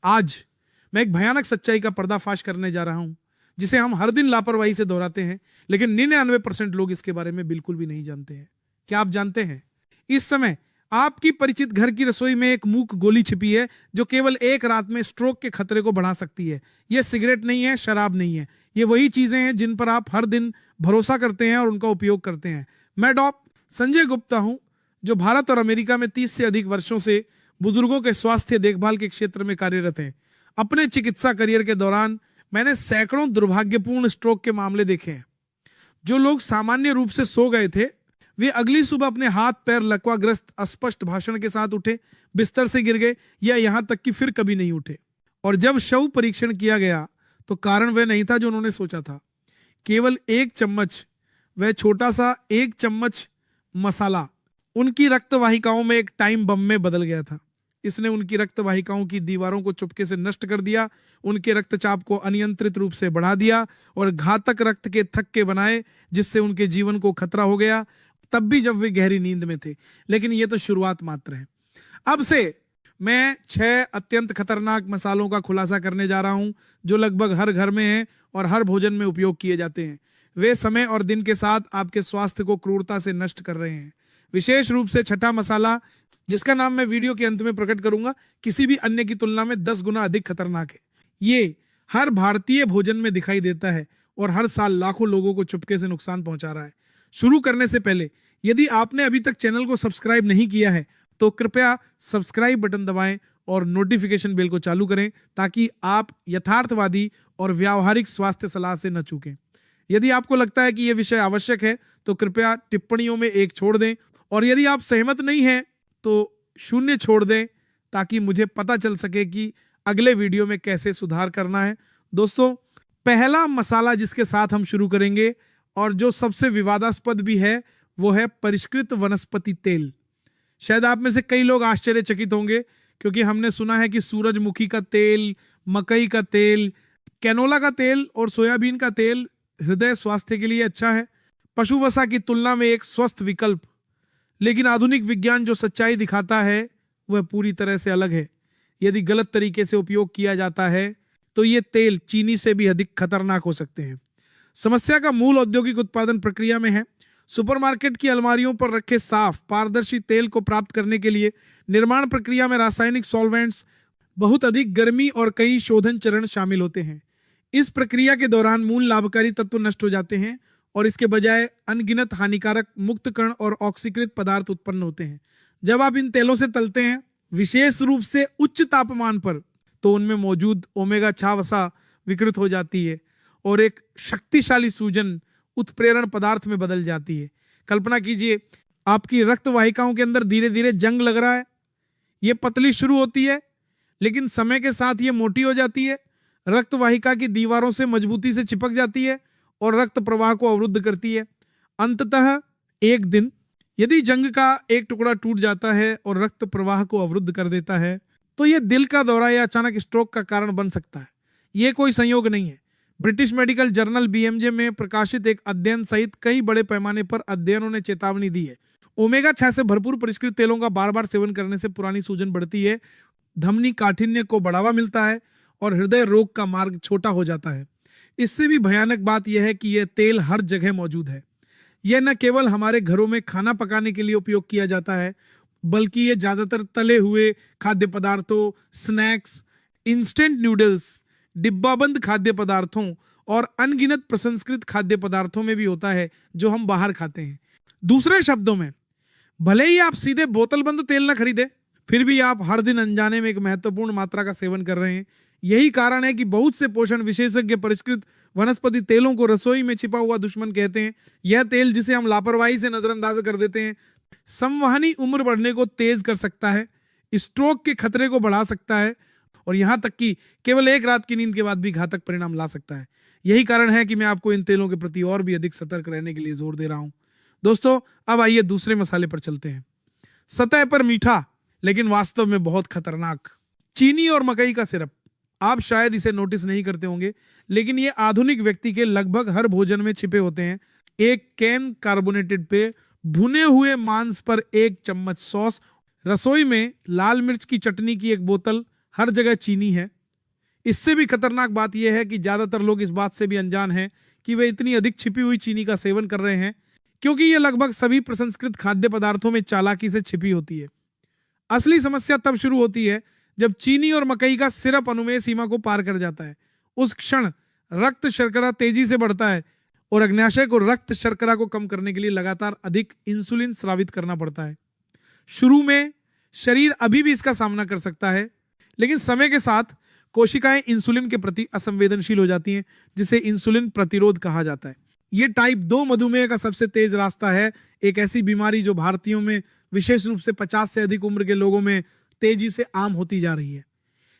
आज मैं एक भयानक सच्चाई का पर्दाफाश करने जा रहा हूं, जिसे हम हर दिन लापरवाही से दोहराते हैं, लेकिन 99% लोग इसके बारे में बिल्कुल भी नहीं जानते हैं। क्या आप जानते हैं, इस समय आपकी परिचित घर की रसोई में एक मूक गोली छिपी है जो केवल एक रात में स्ट्रोक के खतरे को बढ़ा सकती है। यह सिगरेट नहीं है, शराब नहीं है, ये वही चीजें हैं जिन पर आप हर दिन भरोसा करते हैं और उनका उपयोग करते हैं। मैं डॉक्टर संजय गुप्ता हूं, जो भारत और अमेरिका में 30 से अधिक वर्षों से बुजुर्गों के स्वास्थ्य देखभाल के क्षेत्र में कार्यरत हैं। अपने चिकित्सा करियर के दौरान मैंने सैकड़ों दुर्भाग्यपूर्ण स्ट्रोक के मामले देखे हैं। जो लोग सामान्य रूप से सो गए थे, वे अगली सुबह अपने हाथ पैर लकवाग्रस्त अस्पष्ट भाषण के साथ उठे, बिस्तर से गिर गए या यहां तक कि फिर कभी नहीं उठे। और जब शव परीक्षण किया गया तो कारण वह नहीं था जो उन्होंने सोचा था। केवल एक चम्मच, वह छोटा सा एक चम्मच मसाला उनकी रक्त वाहिकाओं में एक टाइम बम में बदल गया था। इसने उनकी रक्त वाहिकाओं की दीवारों को चुपके से नष्ट कर दिया, उनके रक्तचाप को अनियंत्रित रूप से बढ़ा दिया और घातक रक्त के थक्के बनाए, जिससे उनके जीवन को खतरा हो गया, तब भी जब वे गहरी नींद में थे। लेकिन यह तो शुरुआत मात्र है। अब से मैं 6 अत्यंत खतरनाक मसालों का खुलासा करने जा रहा हूं, जो लगभग हर घर में हैं और हर भोजन में उपयोग किए जाते हैं। वे समय और दिन के साथ आपके स्वास्थ्य को क्रूरता से नष्ट कर रहे हैं। विशेष रूप से छठा मसाला, जिसका नाम मैं वीडियो के अंत में प्रकट करूंगा, किसी भी अन्य की तुलना में 10 गुना अधिक खतरनाक है। ये हर भारतीय भोजन में दिखाई देता है और हर साल लाखों लोगों को चुपके से नुकसान पहुंचा रहा है। शुरू करने से पहले यदि आपने अभी तक चैनल को सब्सक्राइब नहीं किया है तो कृपया सब्सक्राइब बटन दबाएं और नोटिफिकेशन बेल को चालू करें, ताकि आप यथार्थवादी और व्यावहारिक स्वास्थ्य सलाह से न चूकें। यदि आपको लगता है कि यह विषय आवश्यक है तो कृपया टिप्पणियों में 1 छोड़ दें, और यदि आप सहमत नहीं हैं तो 0 छोड़ दें, ताकि मुझे पता चल सके कि अगले वीडियो में कैसे सुधार करना है। दोस्तों, पहला मसाला जिसके साथ हम शुरू करेंगे और जो सबसे विवादास्पद भी है, वो है परिष्कृत वनस्पति तेल। शायद आप में से कई लोग आश्चर्यचकित होंगे, क्योंकि हमने सुना है कि सूरजमुखी का तेल, मकई का तेल, कैनोला का तेल और सोयाबीन का तेल हृदय स्वास्थ्य के लिए अच्छा है, पशु वसा की तुलना में एक स्वस्थ विकल्प। लेकिन आधुनिक विज्ञान जो सच्चाई दिखाता है वह पूरी तरह से अलग है। यदि गलत तरीके से उपयोग किया जाता है तो ये तेल चीनी से भी अधिक खतरनाक हो सकते हैं। समस्या का मूल औद्योगिक उत्पादन प्रक्रिया में है। सुपरमार्केट की अलमारियों पर रखे साफ पारदर्शी तेल को प्राप्त करने के लिए निर्माण प्रक्रिया में रासायनिक सॉल्वेंट्स, बहुत अधिक गर्मी और कई शोधन चरण शामिल होते हैं। इस प्रक्रिया के दौरान मूल लाभकारी तत्व नष्ट हो जाते हैं और इसके बजाय अनगिनत हानिकारक मुक्त कण और ऑक्सीकृत पदार्थ उत्पन्न होते हैं। जब आप इन तेलों से तलते हैं, विशेष रूप से उच्च तापमान पर, तो उनमें मौजूद ओमेगा 6 वसा विकृत हो जाती है और एक शक्तिशाली सूजन उत्प्रेरण पदार्थ में बदल जाती है। कल्पना कीजिए, आपकी रक्त वाहिकाओं के अंदर धीरे धीरे जंग लग रहा है। यह पतली शुरू होती है, लेकिन समय के साथ ये मोटी हो जाती है, रक्त वाहिका की दीवारों से मजबूती से चिपक जाती है और रक्त प्रवाह को अवरुद्ध करती है। अंततः एक दिन यदि जंग का एक टुकड़ा टूट जाता है और रक्त प्रवाह को अवरुद्ध कर देता है, तो यह दिल का दौरा या अचानक स्ट्रोक का कारण बन सकता है। यह कोई संयोग नहीं है। ब्रिटिश मेडिकल जर्नल बीएमजे में प्रकाशित एक अध्ययन सहित कई बड़े पैमाने पर अध्ययनों ने चेतावनी दी है। ओमेगा 6 से भरपूर परिष्कृत तेलों का बार बार सेवन करने से पुरानी सूजन बढ़ती है, धमनी काठिन्य को बढ़ावा मिलता है और हृदय रोग का मार्ग छोटा हो जाता है। इससे भी भयानक बात यह है कि यह तेल हर जगह मौजूद है। यह न केवल हमारे घरों में खाना पकाने के लिए उपयोग किया जाता है, बल्कि यह ज्यादातर तले हुए खाद्य पदार्थों, स्नैक्स, इंस्टेंट नूडल्स, डिब्बाबंद खाद्य पदार्थों और अनगिनत प्रसंस्कृत खाद्य पदार्थों में भी होता है, जो हम बाहर खाते हैं। दूसरे शब्दों में, भले ही आप सीधे बोतलबंद तेल न खरीदें, फिर भी आप हर दिन अनजाने में एक महत्वपूर्ण मात्रा का सेवन कर रहे हैं। यही कारण है कि बहुत से पोषण विशेषज्ञ परिष्कृत वनस्पति तेलों को रसोई में छिपा हुआ दुश्मन कहते हैं। यह तेल, जिसे हम लापरवाही से नजरअंदाज कर देते हैं, संवहनी उम्र बढ़ने को तेज कर सकता है, स्ट्रोक के खतरे को बढ़ा सकता है और यहां तक कि केवल एक रात की नींद के बाद भी घातक परिणाम ला सकता है। यही कारण है कि मैं आपको इन तेलों के प्रति और भी अधिक सतर्क रहने के लिए जोर दे रहा हूं। दोस्तों, अब आइए दूसरे मसाले पर चलते हैं। सतह पर मीठा लेकिन वास्तव में बहुत खतरनाक, चीनी और मकई का सिरप। आप शायद इसे नोटिस नहीं करते होंगे, लेकिन ये आधुनिक व्यक्ति के लगभग हर भोजन में छिपे होते हैं। एक कैन कार्बोनेटेड पेय, भुने हुए मांस पर 1 चम्मच सॉस, रसोई में लाल मिर्च की चटनी की एक बोतल, हर जगह चीनी है। इससे भी खतरनाक बात यह है कि ज्यादातर लोग इस बात से भी अनजान हैं कि वे इतनी अधिक छिपी हुई चीनी का सेवन कर रहे हैं, क्योंकि यह लगभग सभी प्रसंस्कृत खाद्य पदार्थों में चालाकी से छिपी होती है। असली समस्या तब शुरू होती है जब चीनी और मकई का सिरप अनुमेय सीमा को पार कर जाता है। उस क्षण रक्त शर्करा तेजी से बढ़ता है और अग्न्याशय को रक्त शर्करा को कम करने के लिए लगातार अधिक इंसुलिन स्रावित करना पड़ता है। शुरू में शरीर अभी भी इसका सामना कर सकता है, लेकिन समय के साथ कोशिकाएं इंसुलिन के प्रति असंवेदनशील हो जाती हैं, जिसे इंसुलिन प्रतिरोध कहा जाता है। यह टाइप 2 मधुमेह का सबसे तेज रास्ता है, एक ऐसी बीमारी जो भारतीयों में विशेष रूप से 50 से अधिक उम्र के लोगों में तेजी से आम होती जा रही है।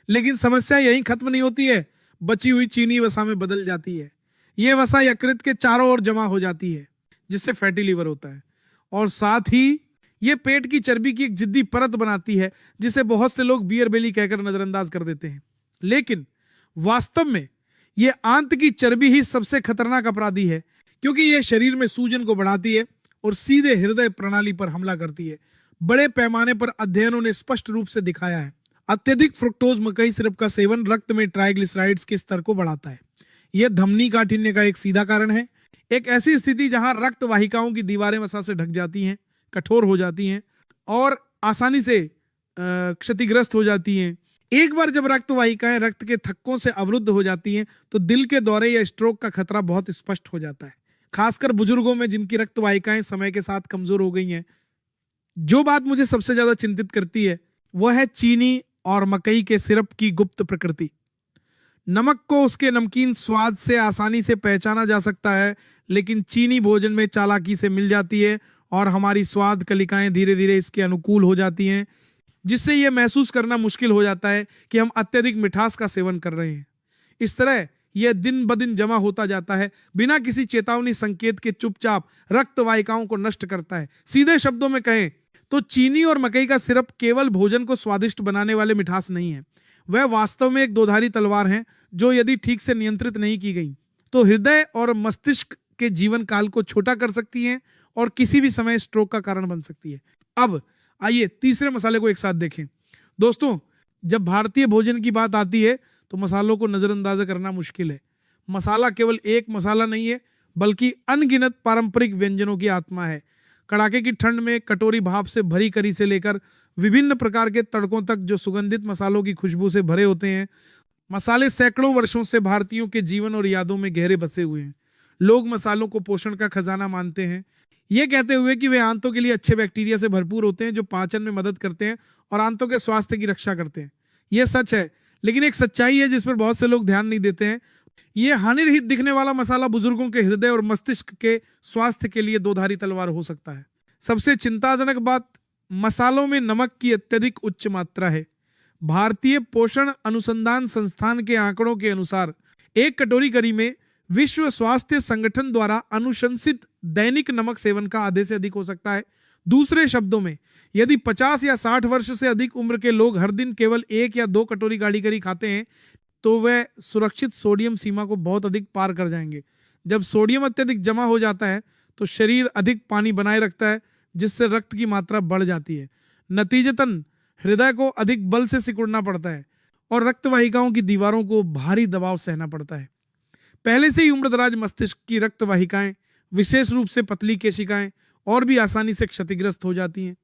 लेकिन समस्या यहीं खत्म नहीं होती है। बची हुई चीनी वसा में बदल जाती है। यह वसा यकृत के चारों ओर जमा हो जाती है, जिससे फैटी लीवर होता है, और साथ ही यह पेट की चर्बी की एक जिद्दी परत बनाती है, जिसे बहुत से लोग बियर बेली कहकर नजरअंदाज कर देते हैं। लेकिन वास्तव में यह आंत की चर्बी ही सबसे खतरनाक अपराधी है, क्योंकि यह शरीर में सूजन को बढ़ाती है और सीधे हृदय प्रणाली पर हमला करती है। बड़े पैमाने पर अध्ययनों ने स्पष्ट रूप से दिखाया है अत्यधिक फ्रुक्टोज मकई सिरप का सेवन रक्त में ट्राइग्लिसराइड्स के स्तर को बढ़ाता है। यह धमनी काठिन्य का एक सीधा कारण है। एक ऐसी स्थिति जहां रक्त वाहिकाओं की दीवारें वसा से ढक जाती हैं, कठोर हो जाती हैं और आसानी से क्षतिग्रस्त हो जाती हैं। एक बार जब रक्त वाहिकाएं रक्त के थक्कों से अवरुद्ध हो जाती हैं तो दिल के दौरे या स्ट्रोक का खतरा बहुत स्पष्ट हो जाता है, खासकर बुजुर्गों में जिनकी रक्त वाहिकाएं समय के साथ कमजोर हो गई हैं। जो बात मुझे सबसे ज्यादा चिंतित करती है वह है चीनी और मकई के सिरप की गुप्त प्रकृति। नमक को उसके नमकीन स्वाद से आसानी से पहचाना जा सकता है, लेकिन चीनी भोजन में चालाकी से मिल जाती है और हमारी स्वाद कलिकाएं धीरे धीरे इसके अनुकूल हो जाती हैं, जिससे यह महसूस करना मुश्किल हो जाता है कि हम अत्यधिक मिठास का सेवन कर रहे हैं। इस तरह यह दिन ब दिन जमा होता जाता है, बिना किसी चेतावनी संकेत के चुपचाप रक्त वाहिकाओं को नष्ट करता है। सीधे शब्दों में कहें तो चीनी और मकई का सिरप केवल भोजन को स्वादिष्ट बनाने वाले मिठास नहीं है, वह वास्तव में एक दोधारी तलवार है जो यदि ठीक से नियंत्रित नहीं की गई तो हृदय और मस्तिष्क के जीवन काल को छोटा कर सकती है और किसी भी समय स्ट्रोक का कारण बन सकती है। अब आइए तीसरे मसाले को एक साथ देखें। दोस्तों, जब भारतीय भोजन की बात आती है तो मसालों को नजरअंदाज करना मुश्किल है। मसाला केवल एक मसाला नहीं है, बल्कि अनगिनत पारंपरिक व्यंजनों की आत्मा है। कड़ाके की ठंड में कटोरी भाप से भरी करी से लेकर विभिन्न प्रकार के तड़कों तक जो सुगंधित मसालों की खुशबू से भरे होते हैं, मसाले सैकड़ों वर्षों से भारतीयों के जीवन और यादों में गहरे बसे हुए हैं। लोग मसालों को पोषण का खजाना मानते हैं, ये कहते हुए कि वे आंतों के लिए अच्छे बैक्टीरिया से भरपूर होते हैं जो पाचन में मदद करते हैं और आंतों के स्वास्थ्य की रक्षा करते हैं। यह सच है, लेकिन एक सच्चाई है जिस पर बहुत से लोग ध्यान नहीं देते हैं। यह हानिरहित दिखने वाला मसाला बुजुर्गों के हृदय और मस्तिष्क के स्वास्थ्य के लिए दोधारी तलवार हो सकता है। सबसे चिंताजनक बात मसालों में नमक की अत्यधिक उच्च मात्रा है। भारतीय पोषण अनुसंधान संस्थान के आंकड़ों के अनुसार एक कटोरी करी में विश्व स्वास्थ्य संगठन द्वारा अनुशंसित दैनिक नमक सेवन का आधे से अधिक हो सकता है। दूसरे शब्दों में, यदि 50 या 60 वर्ष से अधिक उम्र के लोग हर दिन केवल 1 या 2 कटोरी गाढ़ी करी खाते हैं तो वह सुरक्षित सोडियम सीमा को बहुत अधिक पार कर जाएंगे। जब सोडियम अत्यधिक जमा हो जाता है तो शरीर अधिक पानी बनाए रखता है, जिससे रक्त की मात्रा बढ़ जाती है। नतीजतन हृदय को अधिक बल से सिकुड़ना पड़ता है और रक्त वाहिकाओं की दीवारों को भारी दबाव सहना पड़ता है। पहले से ही उम्रदराज मस्तिष्क की रक्त वाहिकाएं, विशेष रूप से पतली केशिकाएं, और भी आसानी से क्षतिग्रस्त हो जाती हैं।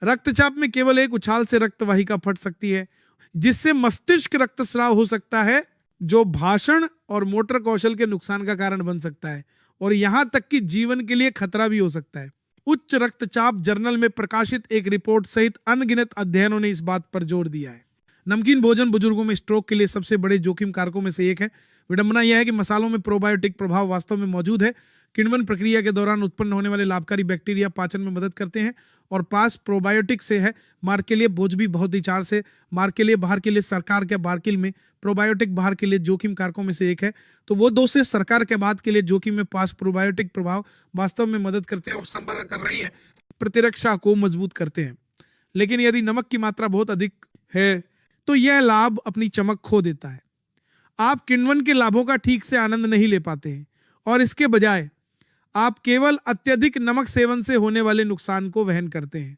रक्तचाप में केवल एक उछाल से रक्त वाहिका फट सकती है, जिससे मस्तिष्क रक्तस्राव हो सकता है, जो भाषण और मोटर कौशल के नुकसान का कारण बन सकता है और यहां तक कि जीवन के लिए खतरा भी हो सकता है। उच्च रक्तचाप जर्नल में प्रकाशित एक रिपोर्ट सहित अनगिनत अध्ययनों ने इस बात पर जोर दिया है। नमकीन भोजन बुजुर्गों में स्ट्रोक के लिए सबसे बड़े जोखिम कारकों में से एक है। विडंबना यह है कि मसालों में प्रोबायोटिक प्रभाव वास्तव में मौजूद है। किण्वन प्रक्रिया के दौरान उत्पन्न होने वाले लाभकारी बैक्टीरिया पाचन में मदद करते हैं और पास प्रोबायोटिक से है। मार के लिए भोज भी बहुत विचार से मार के लिए बाहर के लिए सरकार के बारकिल में प्रोबायोटिक बाहर के लिए जोखिम कारकों में से एक है। तो वो दो से सरकार के बाद के लिए जोखिम में पास प्रोबायोटिक प्रभाव वास्तव में मदद करते हैं और संवर्धन कर रही है, प्रतिरक्षा को मजबूत करते हैं। लेकिन यदि नमक की मात्रा बहुत अधिक है तो यह लाभ अपनी चमक खो देता है। आप किण्वन के लाभों का ठीक से आनंद नहीं ले पाते हैं और इसके बजाय आप केवल अत्यधिक नमक सेवन से होने वाले नुकसान को वहन करते हैं।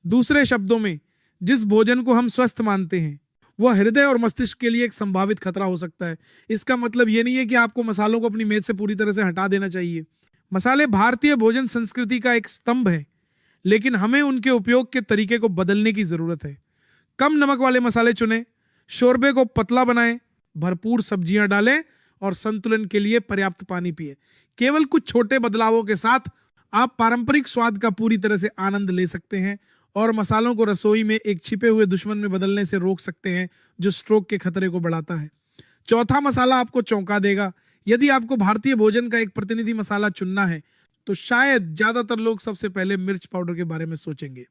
दूसरे शब्दों में, जिस भोजन को हम स्वस्थ मानते हैं वह हृदय और मस्तिष्क के लिए एक संभावित खतरा हो सकता है। इसका मतलब ये नहीं है कि आपको मसालों को अपनी मेज से पूरी तरह से हटा देना चाहिए। मसाले भारतीय भोजन संस्कृति का एक स्तंभ है, लेकिन हमें उनके उपयोग के तरीके को बदलने की जरूरत है। कम नमक वाले मसाले चुनें, शोरबे को पतला बनाएं, भरपूर सब्जियां डालें और संतुलन के लिए पर्याप्त पानी पिएं। केवल कुछ छोटे बदलावों के साथ आप पारंपरिक स्वाद का पूरी तरह से आनंद ले सकते हैं और मसालों को रसोई में एक छिपे हुए दुश्मन में बदलने से रोक सकते हैं जो स्ट्रोक के खतरे को बढ़ाता है। चौथा मसाला आपको चौंका देगा। यदि आपको भारतीय भोजन का एक प्रतिनिधि मसाला चुनना है तो शायद ज्यादातर लोग सबसे पहले मिर्च पाउडर के बारे में सोचेंगे।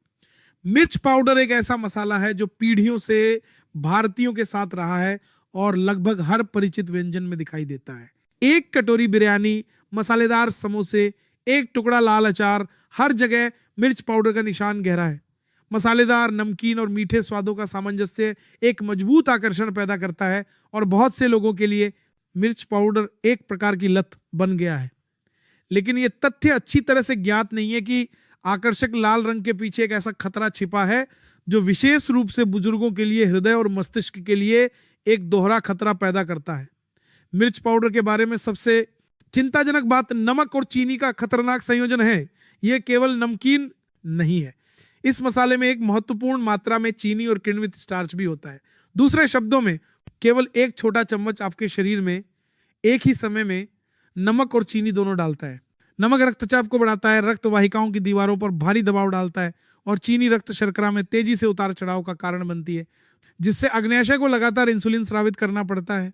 मिर्च पाउडर एक ऐसा मसाला है जो पीढ़ियों से भारतीयों के साथ रहा है और लगभग हर परिचित व्यंजन में दिखाई देता है। एक कटोरी बिरयानी, मसालेदार समोसे, एक टुकड़ा लाल अचार, हर जगह मिर्च पाउडर का निशान गहरा है। मसालेदार, नमकीन और मीठे स्वादों का सामंजस्य एक मजबूत आकर्षण पैदा करता है और बहुत से लोगों के लिए मिर्च पाउडर एक प्रकार की लत बन गया है। लेकिन यह तथ्य अच्छी तरह से ज्ञात नहीं है कि आकर्षक लाल रंग के पीछे एक ऐसा खतरा छिपा है जो विशेष रूप से बुजुर्गों के लिए, हृदय और मस्तिष्क के लिए एक दोहरा खतरा पैदा करता है। मिर्च पाउडर के बारे में सबसे चिंताजनक बात नमक और चीनी का खतरनाक संयोजन है। यह केवल नमकीन नहीं है, इस मसाले में एक महत्वपूर्ण मात्रा में चीनी और किण्वित स्टार्च भी होता है। दूसरे शब्दों में, केवल एक छोटा चम्मच आपके शरीर में एक ही समय में नमक और चीनी दोनों डालता है। नमक रक्तचाप को बढ़ाता है, रक्त वाहिकाओं की दीवारों पर भारी दबाव डालता है और चीनी रक्त शर्करा में तेजी से उतार चढ़ाव का कारण बनती है, जिससे अग्न्याशय को लगातार इंसुलिन स्रावित करना पड़ता है।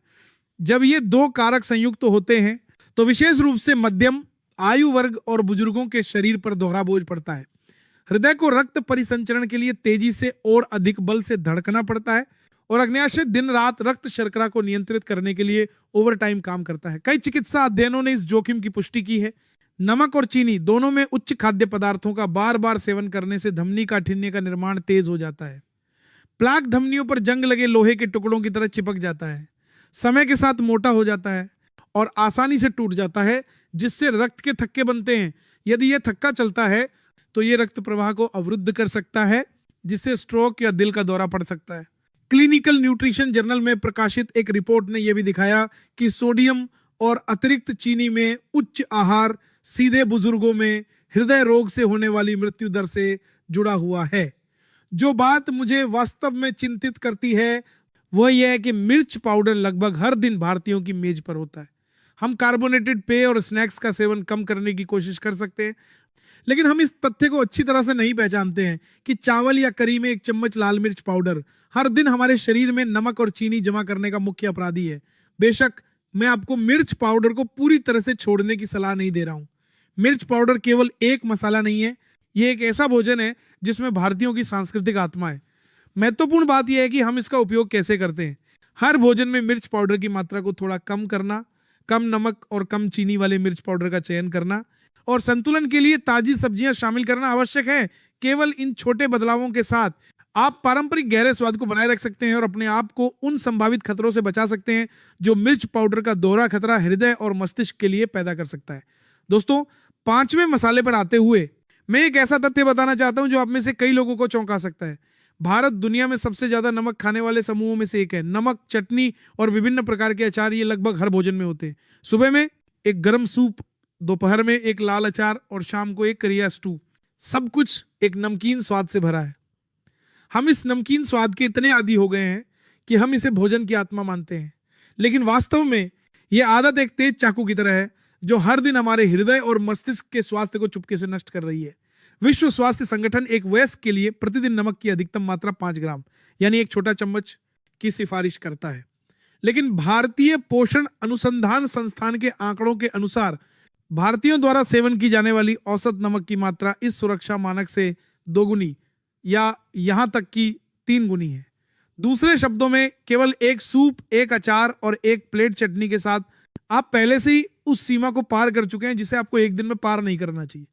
जब ये दो कारक संयुक्त होते हैं तो विशेष रूप से मध्यम आयु वर्ग और बुजुर्गों के शरीर पर दोहरा बोझ पड़ता है। हृदय को रक्त परिसंचरण के लिए तेजी से और अधिक बल से धड़कना पड़ता है और अग्न्याशय दिन रात रक्त शर्करा को नियंत्रित करने के लिए ओवरटाइम काम करता है। कई चिकित्सा अध्ययनों ने इस जोखिम की पुष्टि की है। नमक और चीनी दोनों में उच्च खाद्य पदार्थों का बार बार सेवन करने से धमनी काठिन्य का निर्माण तेज हो जाता है। प्लाक धमनियों पर जंग लगे लोहे के टुकड़ों की तरह चिपक जाता है, समय के साथ मोटा हो जाता है और आसानी से टूट जाता है, जिससे रक्त के थक्के बनते हैं। यदि यह थक्का चलता है तो यह रक्त प्रवाह को अवरुद्ध कर सकता है, जिससे स्ट्रोक या दिल का दौरा पड़ सकता है। क्लिनिकल न्यूट्रिशन जर्नल में प्रकाशित एक रिपोर्ट ने यह भी दिखाया कि सोडियम और अतिरिक्त चीनी में उच्च आहार सीधे बुजुर्गों में हृदय रोग से होने वाली मृत्यु दर से जुड़ा हुआ है। जो बात मुझे वास्तव में चिंतित करती है वह यह है कि मिर्च पाउडर लगभग हर दिन भारतीयों की मेज पर होता है। हम कार्बोनेटेड पेय और स्नैक्स का सेवन कम करने की कोशिश कर सकते हैं, लेकिन हम इस तथ्य को अच्छी तरह से नहीं पहचानते हैं कि चावल या करी में एक चम्मच लाल मिर्च पाउडर हर दिन हमारे शरीर में नमक और चीनी जमा करने का मुख्य अपराधी है। बेशक मैं आपको मिर्च पाउडर को पूरी तरह से छोड़ने की सलाह नहीं दे रहा हूं। मिर्च पाउडर केवल एक मसाला नहीं है, यह एक ऐसा भोजन है जिसमें भारतीयों की सांस्कृतिक आत्मा है। महत्वपूर्ण बात यह है कि हम इसका उपयोग कैसे करते हैं। हर भोजन में मिर्च पाउडर की मात्रा को थोड़ा कम करना, कम नमक और कम चीनी वाले मिर्च पाउडर का चयन करना और संतुलन के लिए ताजी सब्जियां शामिल करना आवश्यक है। केवल इन छोटे बदलावों के साथ आप पारंपरिक गहरे स्वाद को बनाए रख सकते हैं और अपने आप को उन संभावित खतरों से बचा सकते हैं जो मिर्च पाउडर का दोहरा खतरा हृदय और मस्तिष्क के लिए पैदा कर सकता है। दोस्तों, पांचवें मसाले पर आते हुए मैं एक ऐसा तथ्य बताना चाहता हूं जो आप में से कई लोगों को चौंका सकता है। भारत दुनिया में सबसे ज्यादा नमक खाने वाले समूहों में से एक है। नमक, चटनी और विभिन्न प्रकार के अचार ये लगभग हर भोजन में होते हैं। सुबह में एक गर्म सूप, दोपहर में एक लाल अचार और शाम को एक करिया स्टू। सब कुछ एक नमकीन स्वाद से भरा है। हम इस नमकीन स्वाद के इतने आदी हो गए हैं कि हम इसे भोजन की आत्मा मानते हैं, लेकिन वास्तव में यह आदत एक तेज चाकू की तरह है जो हर दिन हमारे हृदय और मस्तिष्क के स्वास्थ्य को चुपके से नष्ट कर रही है। विश्व स्वास्थ्य संगठन एक वयस्क के लिए प्रतिदिन नमक की अधिकतम मात्रा 5 ग्राम यानी एक छोटा चम्मच की सिफारिश करता है, लेकिन भारतीय पोषण अनुसंधान संस्थान के आंकड़ों के अनुसार भारतीयों द्वारा सेवन की जाने वाली औसत नमक की मात्रा इस सुरक्षा मानक से 2 गुनी या यहां तक कि 3 गुनी है। दूसरे शब्दों में, केवल एक सूप, एक अचार और एक प्लेट चटनी के साथ आप पहले से ही उस सीमा को पार कर चुके हैं जिसे आपको एक दिन में पार नहीं करना चाहिए।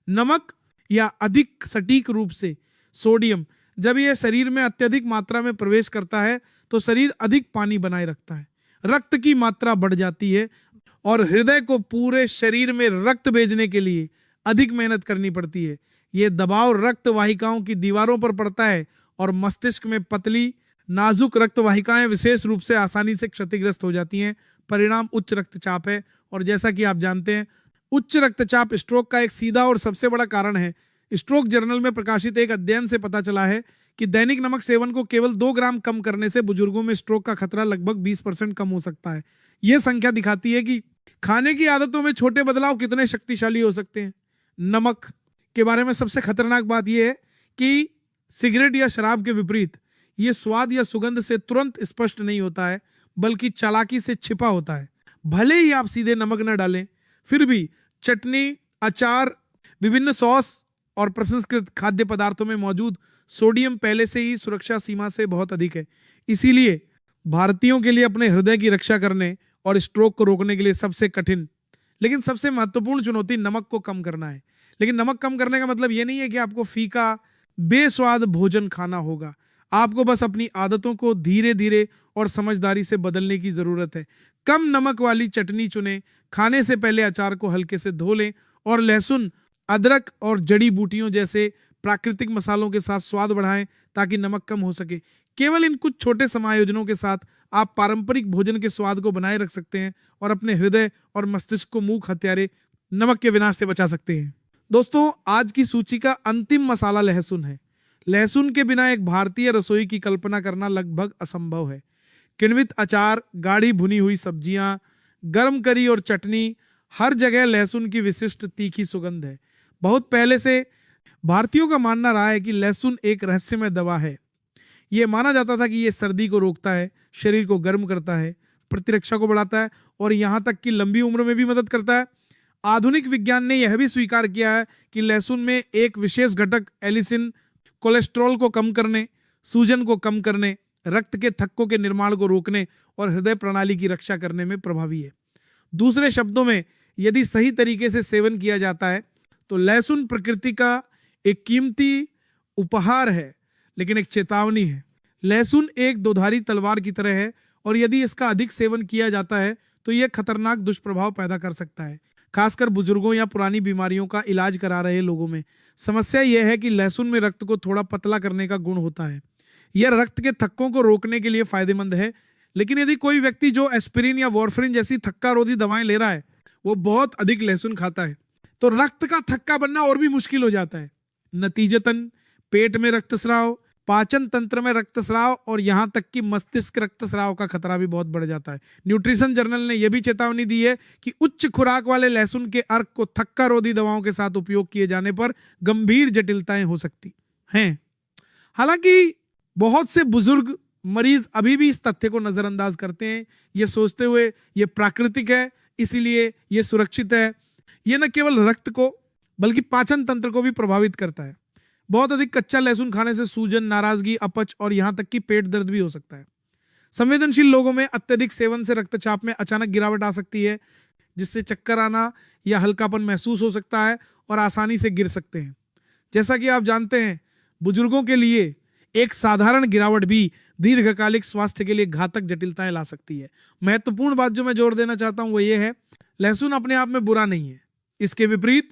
नमक या अधिक सटीक रूप से सोडियम, जब यह शरीर में अत्यधिक मात्रा में प्रवेश करता है तो शरीर अधिक पानी बनाए रखता है, रक्त की मात्रा बढ़ जाती है और हृदय को पूरे शरीर में रक्त भेजने के लिए अधिक मेहनत करनी पड़ती है। यह दबाव रक्त वाहिकाओं की दीवारों पर पड़ता है और मस्तिष्क में पतली नाजुक रक्त वाहिकाएं विशेष रूप से आसानी से क्षतिग्रस्त हो जाती हैं। परिणाम उच्च रक्तचाप है। और जैसा कि आप जानते हैं, उच्च रक्तचाप स्ट्रोक का एक सीधा और सबसे बड़ा कारण है। स्ट्रोक जर्नल में प्रकाशित एक अध्ययन से पता चला है कि दैनिक नमक सेवन को केवल 2 ग्राम कम करने से बुजुर्गों में स्ट्रोक का खतरा लगभग 20% कम हो सकता है। यह संख्या दिखाती है कि खाने की आदतों में छोटे बदलाव कितने शक्तिशाली हो सकते हैं। नमक के बारे में सबसे खतरनाक बात यह है कि सिगरेट या शराब के विपरीत ये स्वाद या सुगंध से तुरंत स्पष्ट नहीं होता है, बल्कि चालाकी से छिपा होता है। भले ही आप सीधे नमक न डालें, फिर भी चटनी, अचार, विभिन्न सॉस और प्रसंस्कृत खाद्य पदार्थों में मौजूद सोडियम पहले से ही सुरक्षा सीमा से बहुत अधिक है। इसीलिए भारतीयों के लिए अपने हृदय की रक्षा करने और स्ट्रोक को रोकने के लिए सबसे कठिन लेकिन सबसे महत्वपूर्ण चुनौती नमक को कम करना है। लेकिन नमक कम करने का मतलब ये नहीं है कि आपको फीका बेस्वाद भोजन खाना होगा। आपको बस अपनी आदतों को धीरे धीरे और समझदारी से बदलने की जरूरत है। कम नमक वाली चटनी चुनें, खाने से पहले अचार को हल्के से धो लें और लहसुन, अदरक और जड़ी बूटियों जैसे प्राकृतिक मसालों के साथ स्वाद बढ़ाएं ताकि नमक कम हो सके। केवल इन कुछ छोटे समायोजनों के साथ आप पारंपरिक भोजन के स्वाद को बनाए रख सकते हैं और अपने हृदय और मस्तिष्क को मूक हत्यारे नमक के विनाश से बचा सकते हैं। दोस्तों, आज की सूची का अंतिम मसाला लहसुन है। लहसुन के बिना एक भारतीय रसोई की कल्पना करना लगभग असंभव है। किण्वित अचार, गाढ़ी भुनी हुई सब्जियां, गर्म करी और चटनी, हर जगह लहसुन की विशिष्ट तीखी सुगंध है। बहुत पहले से भारतीयों का मानना रहा है कि लहसुन एक रहस्यमय दवा है। यह माना जाता था कि यह सर्दी को रोकता है, शरीर को गर्म करता है, प्रतिरक्षा को बढ़ाता है और यहाँ तक कि लंबी उम्र में भी मदद करता है। आधुनिक विज्ञान ने यह भी स्वीकार किया है कि लहसुन में एक विशेष घटक एलिसिन कोलेस्ट्रॉल को कम करने, सूजन को कम करने, रक्त के थक्कों के निर्माण को रोकने और हृदय प्रणाली की रक्षा करने में प्रभावी है। दूसरे शब्दों में, यदि सही तरीके से सेवन किया जाता है तो लहसुन प्रकृति का एक कीमती उपहार है, लेकिन एक चेतावनी है। लहसुन एक दोधारी तलवार की तरह है और यदि इसका अधिक सेवन किया जाता है तो यह खतरनाक दुष्प्रभाव पैदा कर सकता है, खासकर बुजुर्गों या पुरानी बीमारियों का इलाज करा रहे लोगों में। समस्या यह है कि लहसुन में रक्त को थोड़ा पतला करने का गुण होता है। यह रक्त के थक्कों को रोकने के लिए फायदेमंद है, लेकिन यदि कोई व्यक्ति जो एस्पिरिन या वॉरफरिन जैसी थक्का रोधी दवाएं ले रहा है वो बहुत अधिक लहसुन खाता है तो रक्त का थक्का बनना और भी मुश्किल हो जाता है। नतीजतन पेट में रक्तस्राव, पाचन तंत्र में रक्तस्राव और यहां तक कि मस्तिष्क रक्तस्राव का खतरा भी बहुत बढ़ जाता है। न्यूट्रिशन जर्नल ने यह भी चेतावनी दी है कि उच्च खुराक वाले लहसुन के अर्क को थक्का रोधी दवाओं के साथ उपयोग किए जाने पर गंभीर जटिलताएं हो सकती हैं। हालांकि बहुत से बुजुर्ग मरीज अभी भी इस तथ्य को नजरअंदाज करते हैं, ये सोचते हुए ये प्राकृतिक है इसीलिए ये सुरक्षित है। ये न केवल रक्त को बल्कि पाचन तंत्र को भी प्रभावित करता है। बहुत अधिक कच्चा लहसुन खाने से सूजन, नाराजगी, अपच और यहां तक कि पेट दर्द भी हो सकता है। संवेदनशील लोगों में अत्यधिक सेवन से रक्तचाप में अचानक गिरावट आ सकती है, जिससे चक्कर आना या हल्कापन महसूस हो सकता है और आसानी से गिर सकते हैं। जैसा कि आप जानते हैं, बुजुर्गों के लिए एक साधारण गिरावट भी दीर्घकालिक स्वास्थ्य के लिए घातक जटिलताएं ला सकती है। महत्वपूर्ण बात जो मैं जोर देना चाहता हूं वो ये है, लहसुन अपने आप में बुरा नहीं है। इसके विपरीत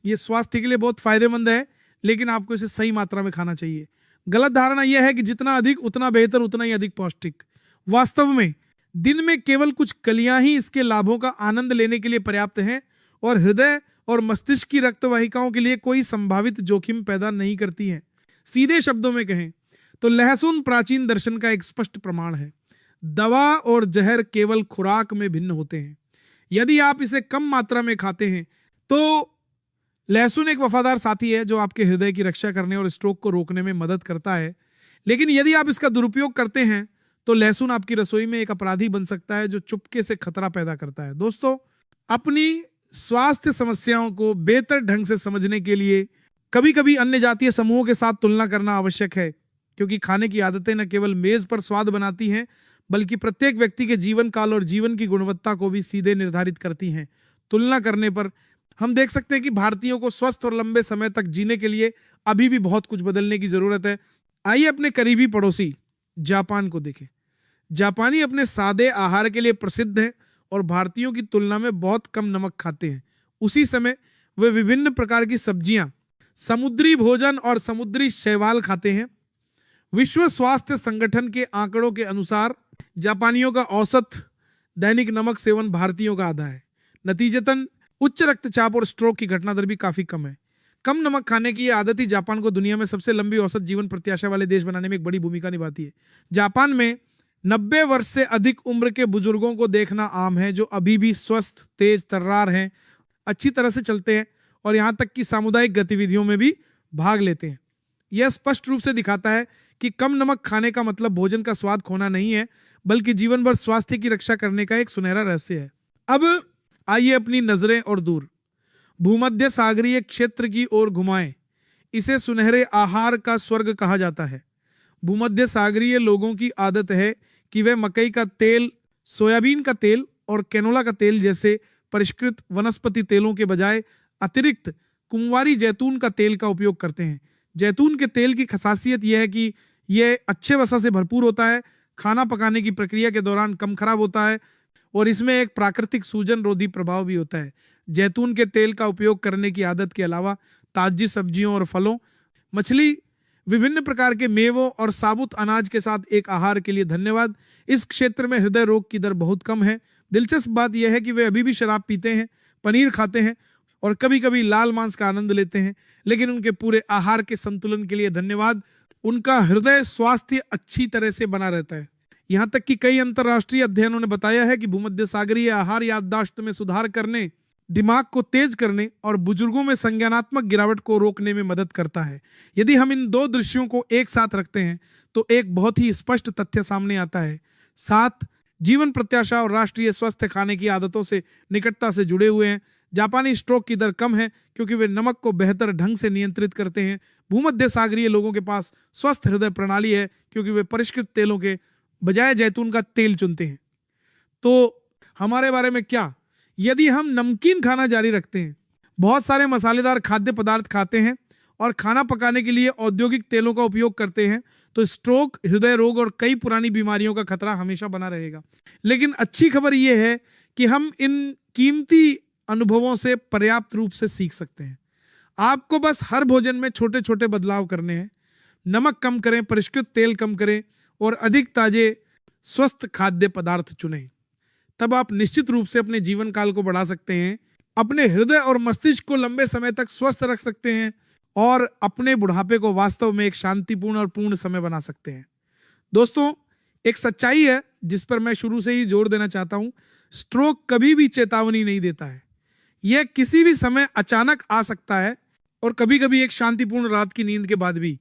ये स्वास्थ्य के लिए बहुत फायदेमंद है, लेकिन आपको इसे सही मात्रा में खाना चाहिए। गलत धारणा यह है कि जितना अधिक उतना बेहतर, उतना ही अधिक पौष्टिक। वास्तव में दिन में केवल कुछ कलियां ही इसके लाभों का आनंद लेने के लिए पर्याप्त हैं और हृदय और मस्तिष्क की रक्तवाहिकाओं के लिए कोई संभावित जोखिम पैदा नहीं करती हैं। सीधे शब्दों में कहें तो लहसुन प्राचीन दर्शन का एक स्पष्ट प्रमाण है। दवा और जहर केवल खुराक में भिन्न होते हैं। यदि आप इसे कम मात्रा में खाते हैं तो लहसुन एक वफादार साथी है जो आपके हृदय की रक्षा करने और स्ट्रोक को रोकने में मदद करता है। लेकिन यदि आप इसका दुरुपयोग करते हैं तो लहसुन आपकी रसोई में एक अपराधी बन सकता है जो चुपके से खतरा पैदा करता है। दोस्तों, अपनी स्वास्थ्य समस्याओं को बेहतर ढंग से समझने के लिए कभी कभी अन्य जातीय समूहों के साथ तुलना करना आवश्यक है, क्योंकि खाने की आदतें न केवल मेज पर स्वाद बनाती हैं बल्कि प्रत्येक व्यक्ति के जीवन काल और जीवन की गुणवत्ता को भी सीधे निर्धारित करती हैं। तुलना करने पर हम देख सकते हैं कि भारतीयों को स्वस्थ और लंबे समय तक जीने के लिए अभी भी बहुत कुछ बदलने की जरूरत है। आइए अपने करीबी पड़ोसी जापान को देखें। जापानी अपने सादे आहार के लिए प्रसिद्ध है और भारतीयों की तुलना में बहुत कम नमक खाते हैं। उसी समय वे विभिन्न प्रकार की सब्जियां, समुद्री भोजन और समुद्री शैवाल खाते हैं। विश्व स्वास्थ्य संगठन के आंकड़ों के अनुसार जापानियों का औसत दैनिक नमक सेवन भारतीयों का आधा है। नतीजतन उच्च रक्तचाप और स्ट्रोक की घटना दर भी काफी कम है। कम नमक खाने की यह आदत ही जापान को दुनिया में सबसे लंबी औसत जीवन प्रत्याशा वाले देश बनाने में एक बड़ी भूमिका निभाती है। जापान में 90 वर्ष से अधिक उम्र के बुजुर्गों को देखना आम है, जो अभी भी स्वस्थ, तेज तर्रार हैं, अच्छी तरह से चलते हैं और यहाँ तक कि सामुदायिक गतिविधियों में भी भाग लेते हैं। यह स्पष्ट रूप से दिखाता है कि कम नमक खाने का मतलब भोजन का स्वाद खोना नहीं है, बल्कि जीवन भर स्वास्थ्य की रक्षा करने का एक सुनहरा रहस्य है। अब आइए अपनी नजरें और दूर भूमध्य सागरीय क्षेत्र की ओर घुमाएं। इसे सुनहरे आहार का स्वर्ग कहा जाता है। भूमध्य सागरीय लोगों की आदत है कि वे मकई का तेल, सोयाबीन का तेल और कैनोला का तेल जैसे परिष्कृत वनस्पति तेलों के बजाय अतिरिक्त कुंवारी जैतून का तेल का उपयोग करते हैं। जैतून के तेल की खासियत यह है कि यह अच्छे वसा से भरपूर होता है, खाना पकाने की प्रक्रिया के दौरान कम खराब होता है और इसमें एक प्राकृतिक सूजन रोधी प्रभाव भी होता है। जैतून के तेल का उपयोग करने की आदत के अलावा ताजी सब्जियों और फलों, मछली, विभिन्न प्रकार के मेवों और साबुत अनाज के साथ एक आहार के लिए धन्यवाद। इस क्षेत्र में हृदय रोग की दर बहुत कम है। दिलचस्प बात यह है कि वे अभी भी शराब पीते हैं, पनीर खाते हैं और कभी कभी लाल मांस का आनंद लेते हैं, लेकिन उनके पूरे आहार के संतुलन के लिए धन्यवाद। उनका हृदय स्वास्थ्य अच्छी तरह से बना रहता है। यहाँ तक कि कई अंतर्राष्ट्रीय अध्ययनों ने बताया है कि भूमध्य सागरीय आहार याददाश्त में सुधार करने, दिमाग को तेज करने और बुजुर्गों में संज्ञानात्मक गिरावट को रोकने में मदद करता है। यदि हम इन दो दृश्यों को एक साथ रखते हैं तो एक बहुत ही स्पष्ट तथ्य सामने आता है। साथ जीवन प्रत्याशा और राष्ट्रीय स्वास्थ्य खाने की आदतों से निकटता से जुड़े हुए हैं। जापानी स्ट्रोक की दर कम है क्योंकि वे नमक को बेहतर ढंग से नियंत्रित करते हैं। भूमध्य सागरीय लोगों के पास स्वस्थ हृदय प्रणाली है क्योंकि वे परिष्कृत तेलों के बजाय जैतून का तेल चुनते हैं। तो हमारे बारे में क्या? यदि हम नमकीन खाना जारी रखते हैं, बहुत सारे मसालेदार खाद्य पदार्थ खाते हैं और खाना पकाने के लिए औद्योगिक तेलों का उपयोग करते हैं, तो स्ट्रोक, हृदय रोग और कई पुरानी बीमारियों का खतरा हमेशा बना रहेगा। लेकिन अच्छी खबर यह है कि हम इन कीमती अनुभवों से पर्याप्त रूप से सीख सकते हैं। आपको बस हर भोजन में छोटे छोटे बदलाव करने हैं। नमक कम करें, परिष्कृत तेल कम करें और अधिक ताजे स्वस्थ खाद्य पदार्थ चुनें। तब आप निश्चित रूप से अपने जीवन काल को बढ़ा सकते हैं, अपने हृदय और मस्तिष्क को लंबे समय तक स्वस्थ रख सकते हैं और अपने बुढ़ापे को वास्तव में एक शांतिपूर्ण और पूर्ण समय बना सकते हैं। दोस्तों, एक सच्चाई है जिस पर मैं शुरू से ही जोर देना चाहता हूं। स्ट्रोक कभी भी चेतावनी नहीं देता है। यह किसी भी समय अचानक आ सकता है और कभी कभी एक शांतिपूर्ण रात की नींद के बाद भी।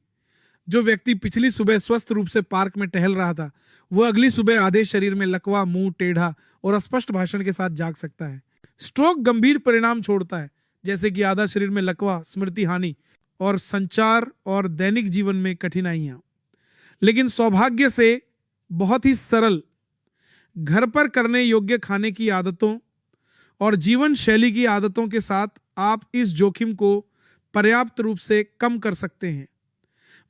जो व्यक्ति पिछली सुबह स्वस्थ रूप से पार्क में टहल रहा था, वह अगली सुबह आधे शरीर में लकवा, मुंह टेढ़ा और अस्पष्ट भाषण के साथ जाग सकता है। स्ट्रोक गंभीर परिणाम छोड़ता है, जैसे कि आधा शरीर में लकवा, स्मृति हानि और संचार और दैनिक जीवन में कठिनाइयां। लेकिन सौभाग्य से बहुत ही सरल, घर पर करने योग्य खाने की आदतों और जीवन शैली की आदतों के साथ आप इस जोखिम को पर्याप्त रूप से कम कर सकते हैं।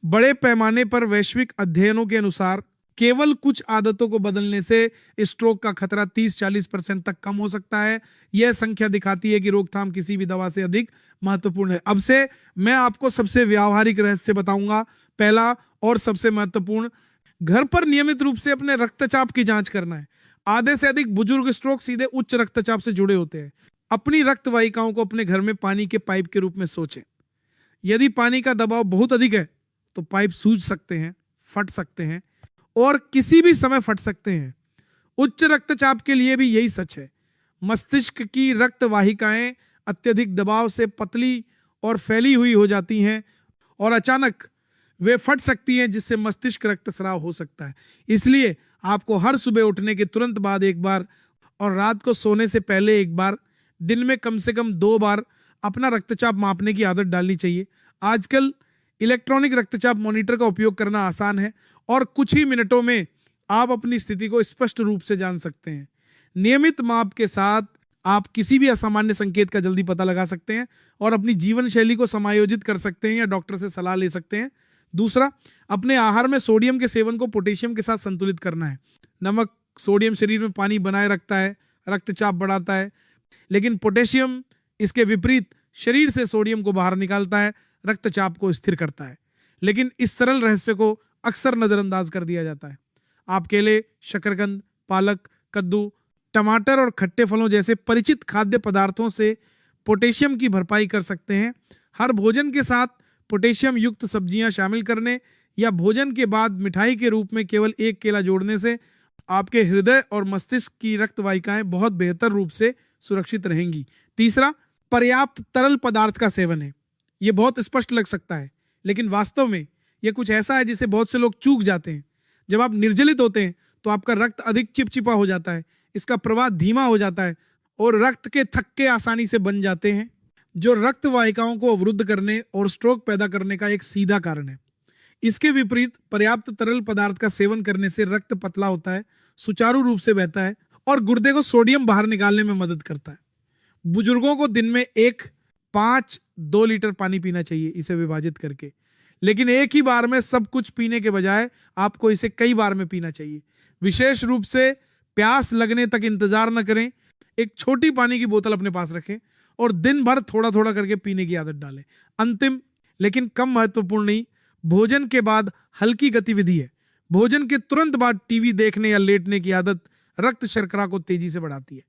बड़े पैमाने पर वैश्विक अध्ययनों के अनुसार केवल कुछ आदतों को बदलने से स्ट्रोक का खतरा 30-40% तक कम हो सकता है। यह संख्या दिखाती है कि रोकथाम किसी भी दवा से अधिक महत्वपूर्ण है। अब से मैं आपको सबसे व्यावहारिक रहस्य बताऊंगा। पहला और सबसे महत्वपूर्ण, घर पर नियमित रूप से अपने रक्तचाप की जांच करना है। आधे से अधिक बुजुर्ग स्ट्रोक सीधे उच्च रक्तचाप से जुड़े होते हैं। अपनी रक्त वाहिकाओं को अपने घर में पानी के पाइप के रूप में सोचें। यदि पानी का दबाव बहुत अधिक है तो पाइप सूज सकते हैं, फट सकते हैं और किसी भी समय फट सकते हैं। उच्च रक्तचाप के लिए भी यही सच है। मस्तिष्क की रक्त वाहिकाएं अत्यधिक दबाव से पतली और फैली हुई हो जाती हैं और अचानक वे फट सकती हैं, जिससे मस्तिष्क रक्तस्राव हो सकता है। इसलिए आपको हर सुबह उठने के तुरंत बाद एक बार और रात को सोने से पहले एक बार, दिन में कम से कम 2 बार अपना रक्तचाप मापने की आदत डालनी चाहिए। आजकल इलेक्ट्रॉनिक रक्तचाप मॉनिटर का उपयोग करना आसान है और कुछ ही मिनटों में आप अपनी स्थिति को स्पष्ट रूप से जान सकते हैं। नियमित माप के साथ आप किसी भी असामान्य संकेत का जल्दी पता लगा सकते हैं और अपनी जीवन शैली को समायोजित कर सकते हैं या डॉक्टर से सलाह ले सकते हैं। दूसरा, अपने आहार में सोडियम के सेवन को पोटेशियम के साथ संतुलित करना है। नमक सोडियम शरीर में पानी बनाए रखता है, रक्तचाप बढ़ाता है, लेकिन पोटेशियम इसके विपरीत शरीर से सोडियम को बाहर निकालता है, रक्तचाप को स्थिर करता है। लेकिन इस सरल रहस्य को अक्सर नजरअंदाज कर दिया जाता है। आप केले, शकरकंद, पालक, कद्दू, टमाटर और खट्टे फलों जैसे परिचित खाद्य पदार्थों से पोटेशियम की भरपाई कर सकते हैं। हर भोजन के साथ पोटेशियम युक्त सब्जियां शामिल करने या भोजन के बाद मिठाई के रूप में केवल एक केला जोड़ने से आपके हृदय और मस्तिष्क की रक्त वाहिकाएं बहुत बेहतर रूप से सुरक्षित रहेंगी। तीसरा, पर्याप्त तरल पदार्थ का सेवन है। यह बहुत स्पष्ट लग सकता है, लेकिन वास्तव में यह कुछ ऐसा है जिसे बहुत से लोग चूक जाते हैं। जब आप निर्जलित होते हैं तो आपका रक्त अधिक चिपचिपा हो जाता है, इसका प्रवाह धीमा हो जाता है और रक्त के थक्के आसानी से बन जाते हैं, जो रक्त वाहिकाओं को अवरुद्ध करने और स्ट्रोक पैदा करने का एक सीधा कारण है। इसके विपरीत पर्याप्त तरल पदार्थ का सेवन करने से रक्त पतला होता है, सुचारू रूप से बहता है और गुर्दे को सोडियम बाहर निकालने में मदद करता है। बुजुर्गों को दिन में 1-5-2 लीटर पानी पीना चाहिए, इसे विभाजित करके। लेकिन एक ही बार में सब कुछ पीने के बजाय आपको इसे कई बार में पीना चाहिए। विशेष रूप से प्यास लगने तक इंतजार न करें। एक छोटी पानी की बोतल अपने पास रखें और दिन भर थोड़ा थोड़ा करके पीने की आदत डालें। अंतिम लेकिन कम महत्वपूर्ण नहीं, भोजन के बाद हल्की गतिविधि है। भोजन के तुरंत बाद टीवी देखने या लेटने की आदत रक्त शर्करा को तेजी से बढ़ाती है,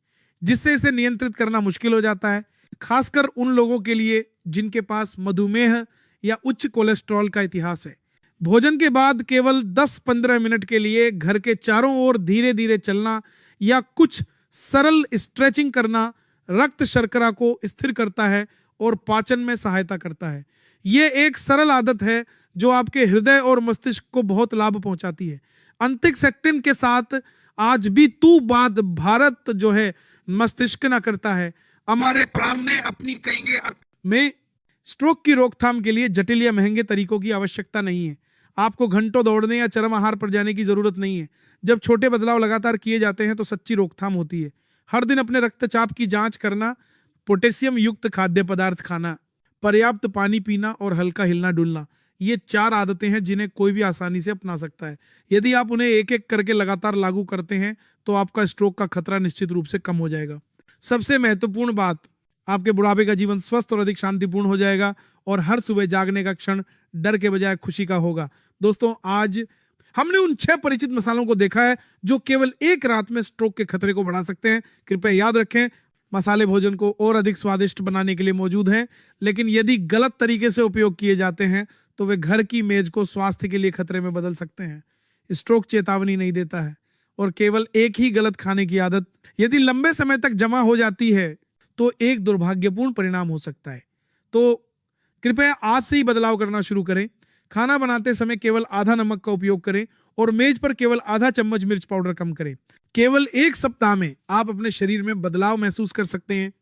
जिससे इसे नियंत्रित करना मुश्किल हो जाता है, खासकर उन लोगों के लिए जिनके पास मधुमेह या उच्च कोलेस्ट्रॉल का इतिहास है। भोजन के बाद केवल 10-15 मिनट के लिए घर के चारों ओर धीरे धीरे चलना या कुछ सरल स्ट्रेचिंग करना रक्त शर्करा को स्थिर करता है और पाचन में सहायता करता है। यह एक सरल आदत है जो आपके हृदय और मस्तिष्क को बहुत लाभ पहुंचाती है। अंतिकसेक्टिन के साथ आज भी तू बात भारत जो है मस्तिष्क ना करता है। हमारे प्राण ने अपनी कहेंगे में स्ट्रोक की रोकथाम के लिए जटिल या महंगे तरीकों की आवश्यकता नहीं है। आपको घंटों दौड़ने या चरम आहार पर जाने की जरूरत नहीं है। जब छोटे बदलाव लगातार किए जाते हैं तो सच्ची रोकथाम होती है। हर दिन अपने रक्तचाप की जांच करना, पोटेशियम युक्त खाद्य पदार्थ खाना, पर्याप्त पानी पीना और हल्का हिलना डुलना, ये 4 आदतें हैं जिन्हें कोई भी आसानी से अपना सकता है। यदि आप उन्हें एक एक करके लगातार लागू करते हैं तो आपका स्ट्रोक का खतरा निश्चित रूप से कम हो जाएगा। सबसे महत्वपूर्ण बात, आपके बुढ़ापे का जीवन स्वस्थ और अधिक शांतिपूर्ण हो जाएगा और हर सुबह जागने का क्षण डर के बजाय खुशी का होगा। दोस्तों, आज हमने उन 6 परिचित मसालों को देखा है जो केवल एक रात में स्ट्रोक के खतरे को बढ़ा सकते हैं। कृपया याद रखें, मसाले भोजन को और अधिक स्वादिष्ट बनाने के लिए मौजूद हैं, लेकिन यदि गलत तरीके से उपयोग किए जाते हैं तो वे घर की मेज को स्वास्थ्य के लिए खतरे में बदल सकते हैं। स्ट्रोक चेतावनी नहीं देता है और केवल एक ही गलत खाने की आदत यदि लंबे समय तक जमा हो जाती है तो एक दुर्भाग्यपूर्ण परिणाम हो सकता है। तो कृपया आज से ही बदलाव करना शुरू करें। खाना बनाते समय केवल आधा नमक का उपयोग करें और मेज पर केवल आधा चम्मच मिर्च पाउडर कम करें। केवल 1 सप्ताह में आप अपने शरीर में बदलाव महसूस कर सकते हैं।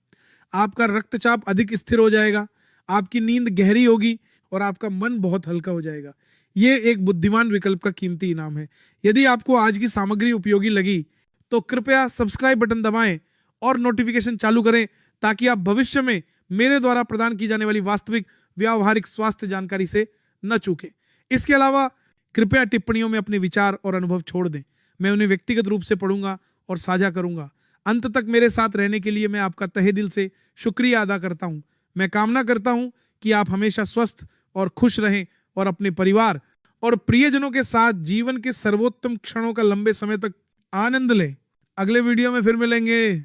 आपका रक्तचाप अधिक स्थिर हो जाएगा, आपकी नींद गहरी होगी और आपका मन बहुत हल्का हो जाएगा। ये एक बुद्धिमान विकल्प का कीमती इनाम है। यदि आपको आज की सामग्री उपयोगी लगी तो कृपया सब्सक्राइब बटन दबाएं और नोटिफिकेशन चालू करें ताकि आप भविष्य में मेरे द्वारा प्रदान की जाने वाली वास्तविक व्यावहारिक स्वास्थ्य जानकारी से न चूकें। इसके अलावा कृपया टिप्पणियों में अपने विचार और अनुभव छोड़ दें। मैं उन्हें व्यक्तिगत रूप से पढ़ूंगा और साझा करूंगा। अंत तक मेरे साथ रहने के लिए मैं आपका तहे दिल से शुक्रिया अदा करता हूं। मैं कामना करता हूं कि आप हमेशा स्वस्थ और खुश रहें और अपने परिवार और प्रियजनों के साथ जीवन के सर्वोत्तम क्षणों का लंबे समय तक आनंद लें। अगले वीडियो में फिर मिलेंगे।